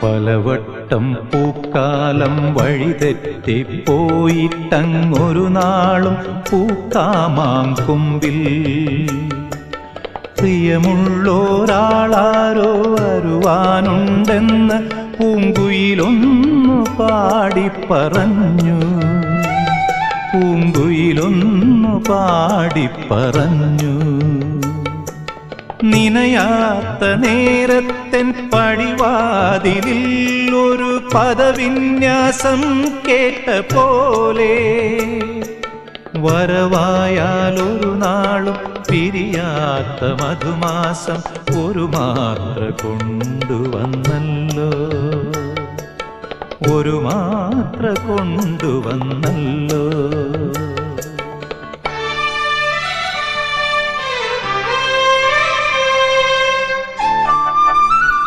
പലവട്ടം പൂക്കാലം വഴിതെറ്റിപ്പോയിട്ടങ്ങൊരു നാളും പൂക്കാമാങ്കൊമ്പിൽ പ്രിയമുള്ളോരാളാരോ വരുവാനുണ്ടെന്ന് പൂങ്കുയിലൊന്നു പാടിപ്പറഞ്ഞു. പൂങ്കുയിലൊന്നു പാടിപ്പറഞ്ഞു. നിനയാത്ത നേരത്തെൻ പടിവാതിലിൽ ഒരു പദവിന്യാസം കേട്ട പോലെ വരവായാലൊരു നാളും പിരിയാത്ത മധുമാസം ഒരു മാത്ര കൊണ്ടുവന്നല്ലോ. ഒരു മാത്ര കൊണ്ടുവന്നല്ലോ.